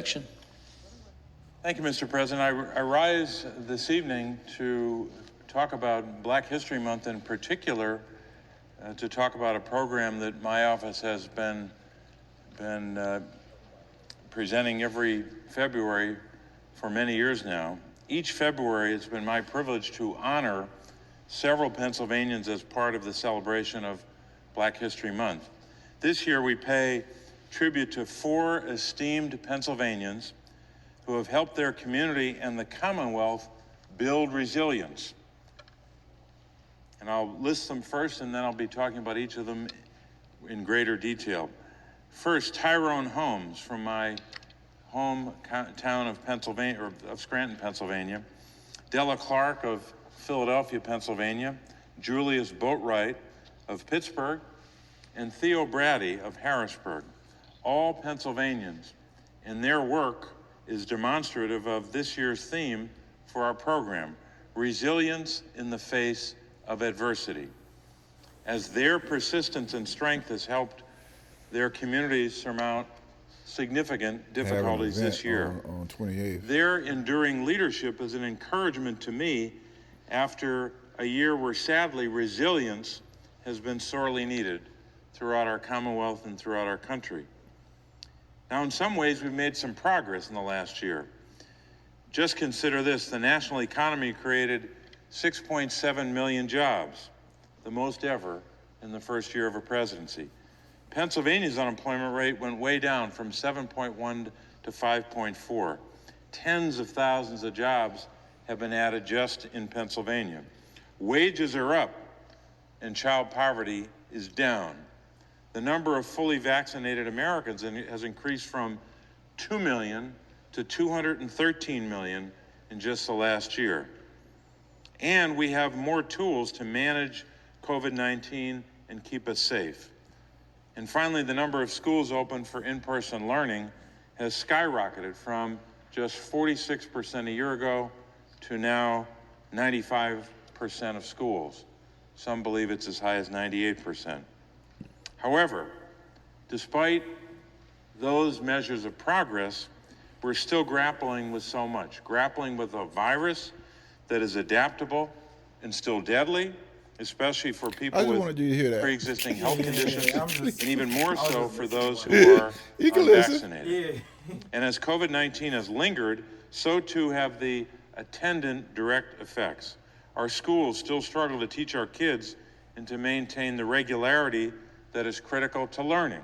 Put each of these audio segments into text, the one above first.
Thank you, Mr. President. I rise this evening to talk about Black History Month, in particular, to talk about a program that my office has been presenting every February for many years now. Each February, it's been my privilege to honor several Pennsylvanians as part of the celebration of Black History Month. This year, we pay tribute to 4 esteemed Pennsylvanians who have helped their community and the Commonwealth build resilience. And I'll list them first, and then I'll be talking about each of them in greater detail. First, Tyrone Holmes from my hometown of Pennsylvania, or of Scranton, Pennsylvania. Della Clark of Philadelphia, Pennsylvania. Julius Wright of Pittsburgh, and Theo Bratty of Harrisburg. All Pennsylvanians, and their work is demonstrative of this year's theme for our program, resilience in the face of adversity. As their persistence and strength has helped their communities surmount significant difficulties this year. On 28th. Their enduring leadership is an encouragement to me after a year where sadly resilience has been sorely needed throughout our Commonwealth and throughout our country. Now, in some ways, we've made some progress in the last year. Just consider this: the national economy created 6.7 million jobs, the most ever in the first year of a presidency. Pennsylvania's unemployment rate went way down from 7.1 to 5.4. Tens of thousands of jobs have been added just in Pennsylvania. Wages are up and child poverty is down. The number of fully vaccinated Americans has increased from 2 million to 213 million in just the last year. And we have more tools to manage COVID-19 and keep us safe. And finally, the number of schools open for in-person learning has skyrocketed from just 46% a year ago to now 95% of schools. Some believe it's as high as 98%. However, despite those measures of progress, we're still grappling with so much, grappling with a virus that is adaptable and still deadly, especially for people with pre-existing health conditions, and even more so for those who are unvaccinated. And as COVID-19 has lingered, so too have the attendant direct effects. Our schools still struggle to teach our kids and to maintain the regularity that is critical to learning.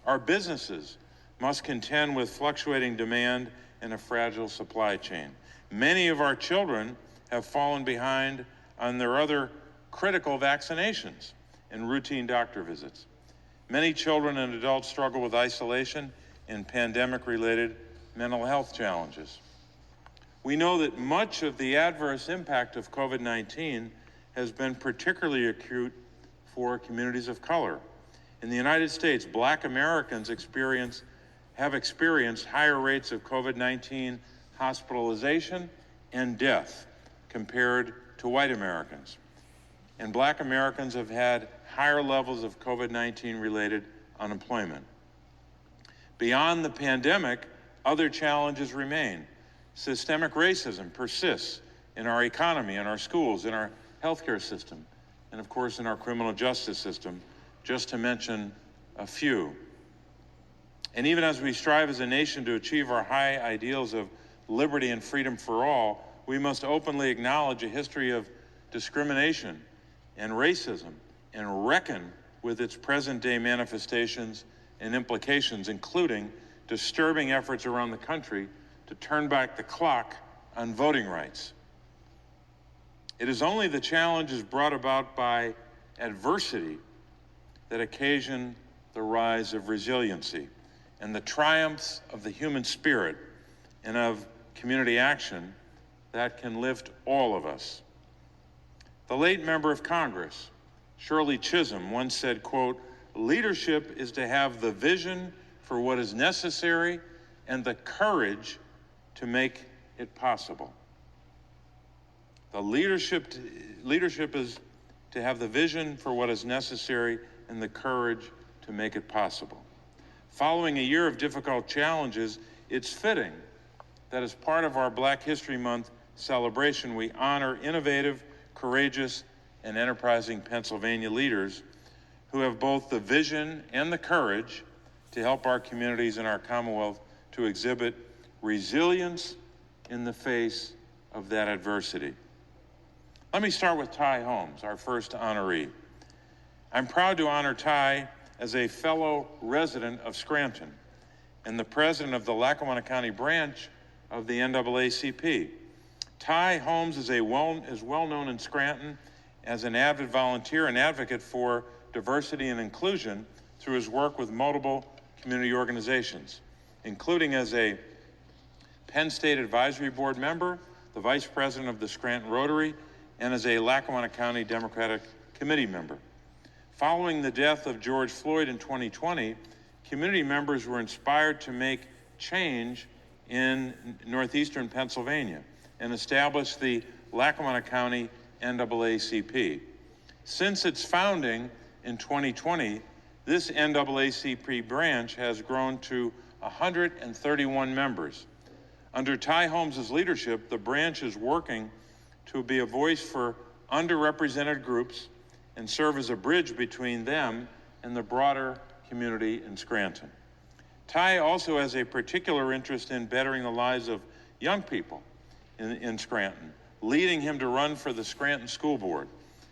Our businesses must contend with fluctuating demand and a fragile supply chain. Many of our children have fallen behind on their other critical vaccinations and routine doctor visits. Many children and adults struggle with isolation and pandemic-related mental health challenges. We know that much of the adverse impact of COVID-19 has been particularly acute for communities of color. In the United States, Black Americans have experienced higher rates of COVID-19 hospitalization and death compared to white Americans. And Black Americans have had higher levels of COVID-19 related unemployment. Beyond the pandemic, other challenges remain. Systemic racism persists in our economy, in our schools, in our healthcare system, and of course in our criminal justice system, just to mention a few. And even as we strive as a nation to achieve our high ideals of liberty and freedom for all, we must openly acknowledge a history of discrimination and racism and reckon with its present-day manifestations and implications, including disturbing efforts around the country to turn back the clock on voting rights. It is only the challenges brought about by adversity that occasion the rise of resiliency and the triumphs of the human spirit and of community action that can lift all of us. The late member of Congress, Shirley Chisholm, once said, quote, "Leadership is to have the vision for what is necessary and the courage to make it possible." The leadership is to have the vision for what is necessary and the courage to make it possible. Following a year of difficult challenges, It's fitting that as part of our Black History Month celebration, we honor innovative, courageous, and enterprising Pennsylvania leaders who have both the vision and the courage to help our communities and our Commonwealth to exhibit resilience in the face of that adversity. Let me start with Ty Holmes, our first honoree. I'm proud to honor Ty as a fellow resident of Scranton and the president of the Lackawanna County branch of the NAACP. Ty Holmes is well known in Scranton as an avid volunteer and advocate for diversity and inclusion through his work with multiple community organizations, including as a Penn State Advisory Board member, the vice president of the Scranton Rotary, and as a Lackawanna County Democratic Committee member. Following the death of George Floyd in 2020, community members were inspired to make change in northeastern Pennsylvania and establish the Lackawanna County NAACP. Since its founding in 2020, this NAACP branch has grown to 131 members. Under Ty Holmes' leadership, the branch is working to be a voice for underrepresented groups and serve as a bridge between them and the broader community in Scranton. Ty also has a particular interest in bettering the lives of young people in Scranton, leading him to run for the Scranton School Board.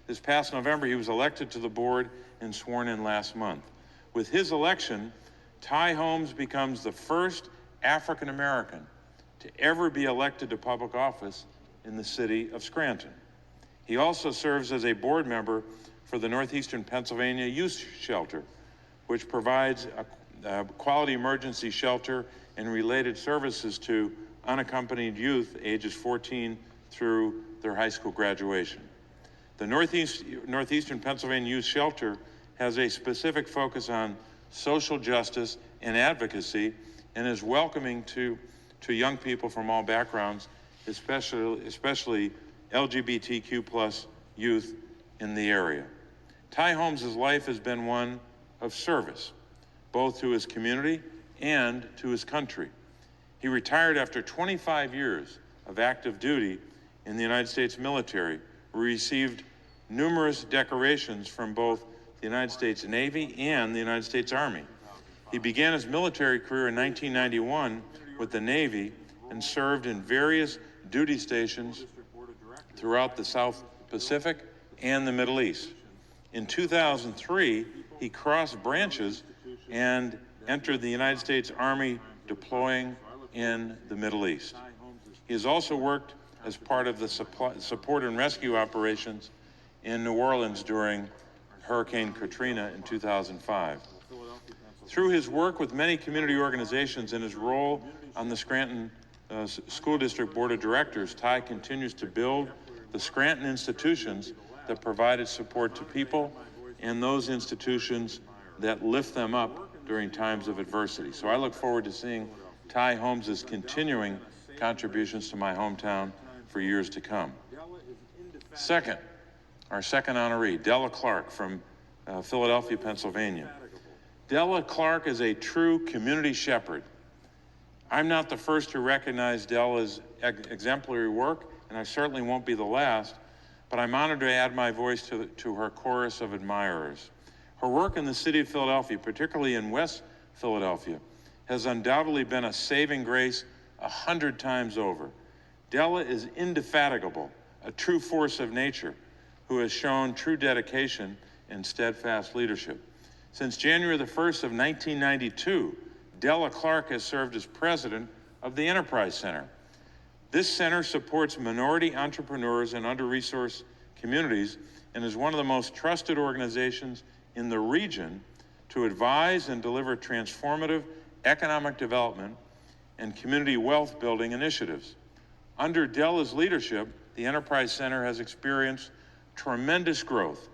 This past November, he was elected to the board and sworn in last month. With his election, Ty Holmes becomes the first African American to ever be elected to public office in the city of Scranton. He also serves as a board member for the Northeastern Pennsylvania Youth Shelter, which provides a quality emergency shelter and related services to unaccompanied youth ages 14 through their high school graduation. The Northeastern Pennsylvania Youth Shelter has a specific focus on social justice and advocacy and is welcoming to young people from all backgrounds, especially LGBTQ+ youth in the area. Ty Holmes' life has been one of service, both to his community and to his country. He retired after 25 years of active duty in the United States military, where he received numerous decorations from both the United States Navy and the United States Army. He began his military career in 1991 with the Navy and served in various duty stations throughout the South Pacific and the Middle East. In 2003, he crossed branches and entered the United States Army, deploying in the Middle East. He has also worked as part of the support and rescue operations in New Orleans during Hurricane Katrina in 2005. Through his work with many community organizations and his role on the Scranton School District Board of Directors, Ty continues to build the Scranton institutions that provided support to people and those institutions that lift them up during times of adversity. So I look forward to seeing Ty Holmes' continuing contributions to my hometown for years to come. Second, our second honoree, Della Clark from Philadelphia, Pennsylvania. Della Clark is a true community shepherd. I'm not the first to recognize Della's exemplary work, and I certainly won't be the last, but I'm honored to add my voice to her chorus of admirers. Her work in the city of Philadelphia, particularly in West Philadelphia, has undoubtedly been a saving grace 100 times over. Della is indefatigable, a true force of nature, who has shown true dedication and steadfast leadership. Since January the 1st of 1992, Della Clark has served as president of the Enterprise Center. This center supports minority entrepreneurs and under-resourced communities and is one of the most trusted organizations in the region to advise and deliver transformative economic development and community wealth building initiatives. Under Della's leadership, the Enterprise Center has experienced tremendous growth.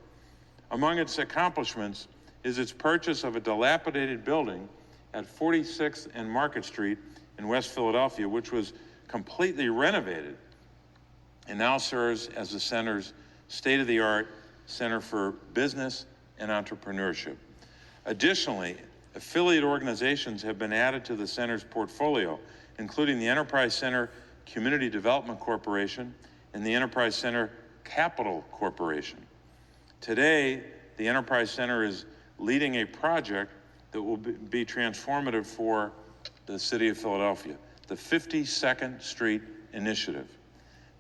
Among its accomplishments is its purchase of a dilapidated building at 46th and Market Street in West Philadelphia, which was completely renovated and now serves as the center's state-of-the-art center for business and entrepreneurship. Additionally, Affiliate organizations have been added to the center's portfolio, including the Enterprise Center Community Development Corporation and the Enterprise Center Capital Corporation. Today, the Enterprise Center is leading a project that will be transformative for the city of Philadelphia, the 52nd Street Initiative.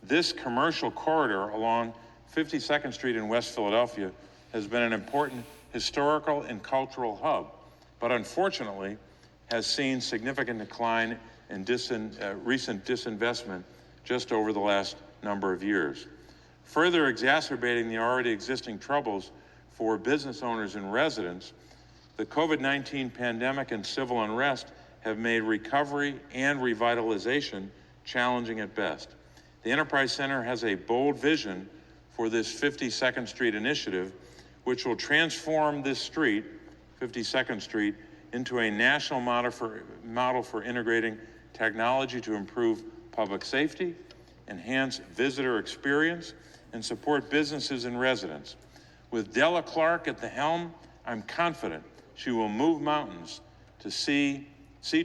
This commercial corridor along 52nd Street in West Philadelphia has been an important historical and cultural hub, but unfortunately has seen significant decline and recent disinvestment just over the last number of years. Further exacerbating the already existing troubles for business owners and residents, the COVID-19 pandemic and civil unrest have made recovery and revitalization challenging at best. The Enterprise Center has a bold vision for this 52nd Street initiative, which will transform this street, 52nd Street, into a national model for integrating technology to improve public safety, enhance visitor experience, and support businesses and residents. With Della Clark at the helm, I'm confident she will move mountains to see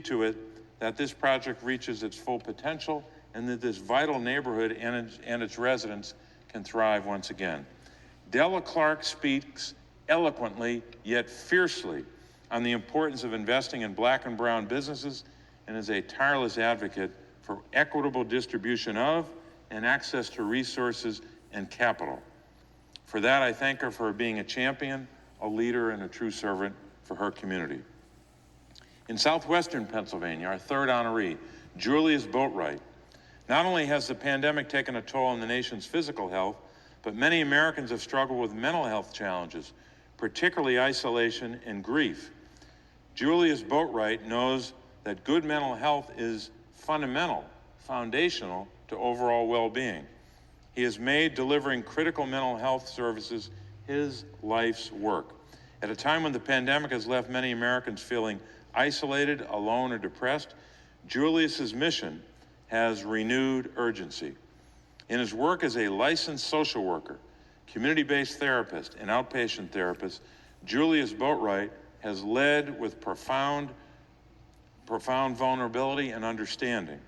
to it that this project reaches its full potential and that this vital neighborhood and its residents can thrive once again. Della Clark speaks eloquently yet fiercely on the importance of investing in Black and brown businesses and is a tireless advocate for equitable distribution of and access to resources and capital. For that, I thank her for being a champion, a leader, and a true servant for her community. In southwestern Pennsylvania, our third honoree, Julius Wright. Not only has the pandemic taken a toll on the nation's physical health, but many Americans have struggled with mental health challenges, particularly isolation and grief. Julius Wright knows that good mental health is foundational to overall well-being. He has made delivering critical mental health services his life's work. At a time when the pandemic has left many Americans feeling isolated, alone, or depressed, Julius's mission has renewed urgency. In his work as a licensed social worker, community-based therapist, and outpatient therapist, Julius Wright has led with profound vulnerability and understanding.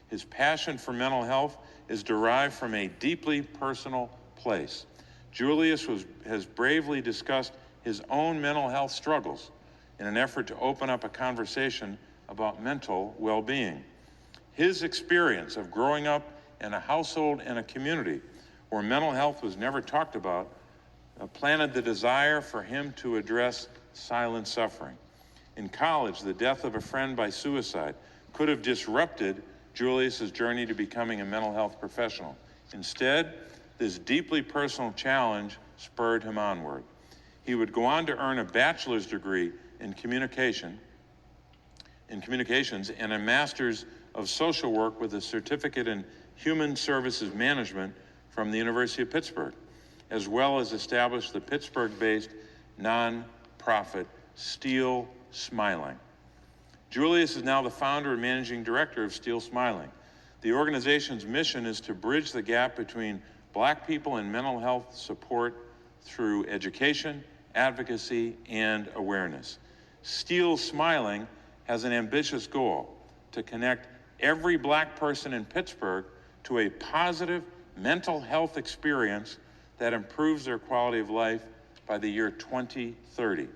His passion for mental health is derived from a deeply personal place. Julius has bravely discussed his own mental health struggles in an effort to open up a conversation about mental well-being. His experience of growing up in a household and a community where mental health was never talked about planted the desire for him to address silent suffering. In college, the death of a friend by suicide could have disrupted Julius's journey to becoming a mental health professional. Instead, this deeply personal challenge spurred him onward. He would go on to earn a bachelor's degree in communications and a master's of social work with a certificate in human services management from the University of Pittsburgh, as well as establish the Pittsburgh-based nonprofit Steel Smiling. Julius is now the founder and managing director of Steel Smiling. The organization's mission is to bridge the gap between Black people and mental health support through education, advocacy, and awareness. Steel Smiling has an ambitious goal to connect every Black person in Pittsburgh to a positive mental health experience that improves their quality of life by the year 2030.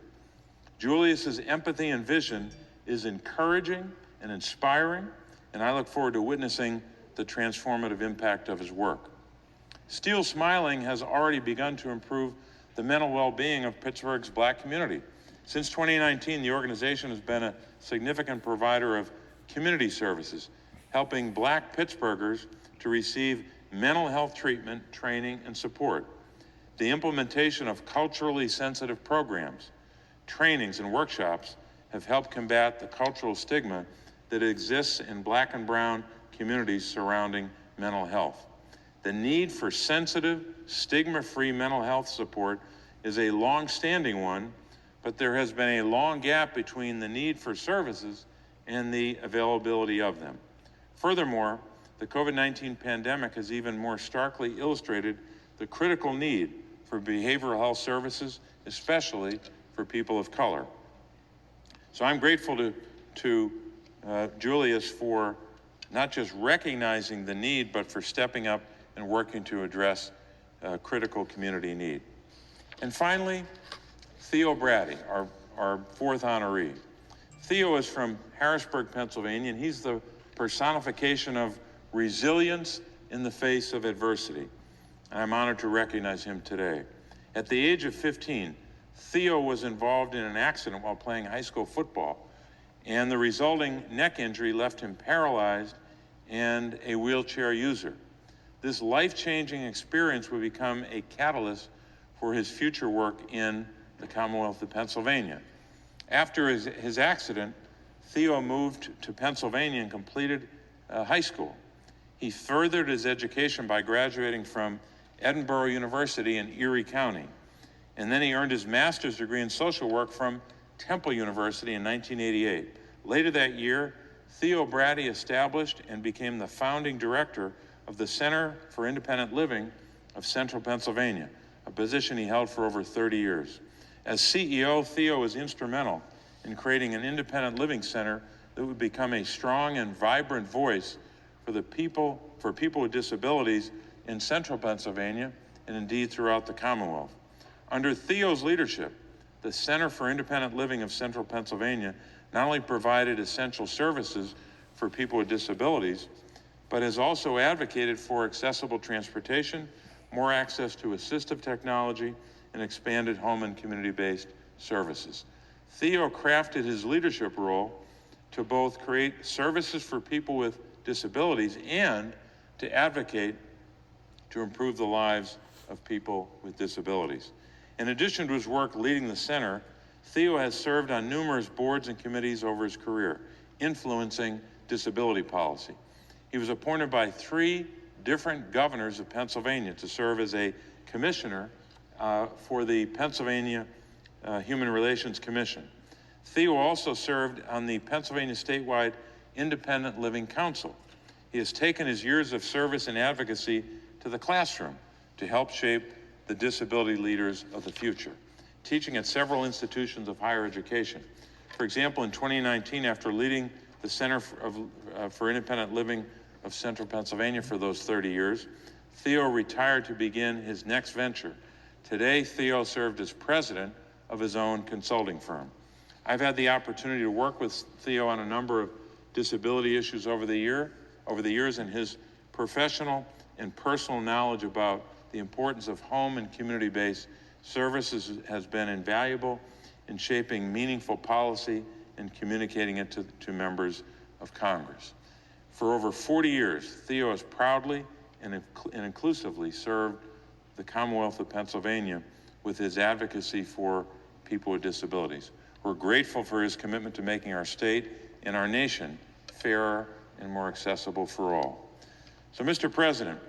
Julius's empathy and vision is encouraging and inspiring, and I look forward to witnessing the transformative impact of his work. Steel Smiling has already begun to improve the mental well-being of Pittsburgh's Black community. Since 2019, the organization has been a significant provider of community services, helping Black Pittsburghers to receive mental health treatment, training, and support. The implementation of culturally sensitive programs, trainings, and workshops have helped combat the cultural stigma that exists in Black and brown communities surrounding mental health. The need for sensitive, stigma-free mental health support is a long-standing one, but there has been a long gap between the need for services and the availability of them. Furthermore, the COVID-19 pandemic has even more starkly illustrated the critical need for behavioral health services, especially for people of color. So I'm grateful to Julius for not just recognizing the need, but for stepping up and working to address critical community need. And finally, Theo Bratty, our fourth honoree. Theo is from Harrisburg, Pennsylvania, and he's the personification of resilience in the face of adversity. And I'm honored to recognize him today. At the age of 15, Theo was involved in an accident while playing high school football, and the resulting neck injury left him paralyzed and a wheelchair user. This life-changing experience would become a catalyst for his future work in the Commonwealth of Pennsylvania. After his accident, Theo moved to Pennsylvania and completed high school. He furthered his education by graduating from Edinburgh University in Erie County. And then he earned his master's degree in social work from Temple University in 1988. Later that year, Theo Bratty established and became the founding director of the Center for Independent Living of Central Pennsylvania, a position he held for over 30 years. As CEO, Theo was instrumental in creating an independent living center that would become a strong and vibrant voice for people with disabilities in Central Pennsylvania and indeed throughout the Commonwealth. Under Theo's leadership, the Center for Independent Living of Central Pennsylvania not only provided essential services for people with disabilities, but has also advocated for accessible transportation, more access to assistive technology, and expanded home and community-based services. Theo crafted his leadership role to both create services for people with disabilities and to advocate to improve the lives of people with disabilities. In addition to his work leading the center, Theo has served on numerous boards and committees over his career, influencing disability policy. He was appointed by 3 different governors of Pennsylvania to serve as a commissioner for the Pennsylvania Human Relations Commission. Theo also served on the Pennsylvania statewide Independent Living Council. He has taken his years of service and advocacy to the classroom to help shape the disability leaders of the future, teaching at several institutions of higher education. For example, in 2019, after leading the Center for Independent Living of Central Pennsylvania for those 30 years, Theo retired to begin his next venture. Today, Theo served as president of his own consulting firm. I've had the opportunity to work with Theo on a number of disability issues over the years, and his professional and personal knowledge about the importance of home and community-based services has been invaluable in shaping meaningful policy and communicating it to members of Congress. For over 40 years, Theo has proudly and inclusively served the Commonwealth of Pennsylvania with his advocacy for people with disabilities. We're grateful for his commitment to making our state and our nation fairer and more accessible for all. So, Mr. President,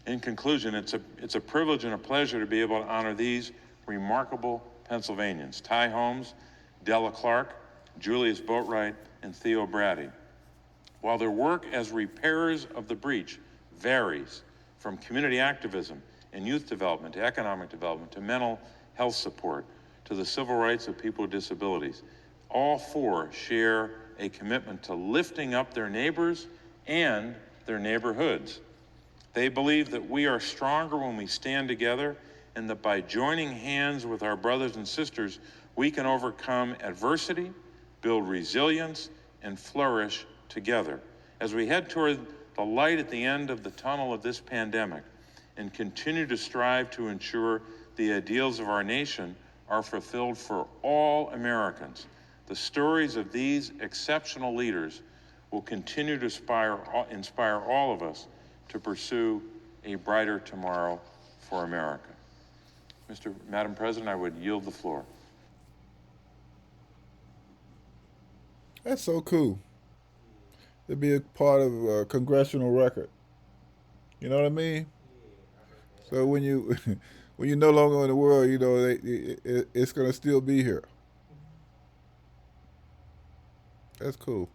in conclusion, it's a privilege and a pleasure to be able to honor these remarkable Pennsylvanians: Ty Holmes, Della, Julius Wright, and Theo Bratty. While their work as repairers of the breach varies from community activism and youth development to economic development to mental health support to the civil rights of people with disabilities, all 4 share a commitment to lifting up their neighbors and their neighborhoods. They believe that we are stronger when we stand together, and that by joining hands with our brothers and sisters, we can overcome adversity, build resilience, and flourish together. As we head toward the light at the end of the tunnel of this pandemic and continue to strive to ensure the ideals of our nation are fulfilled for all Americans, the stories of these exceptional leaders will continue to inspire all of us to pursue a brighter tomorrow for America. Madam President, I would yield the floor. That's so cool to be a part of a congressional record. You know what I mean? So when you when you're no longer in the world, you know it's gonna still be here. That's cool.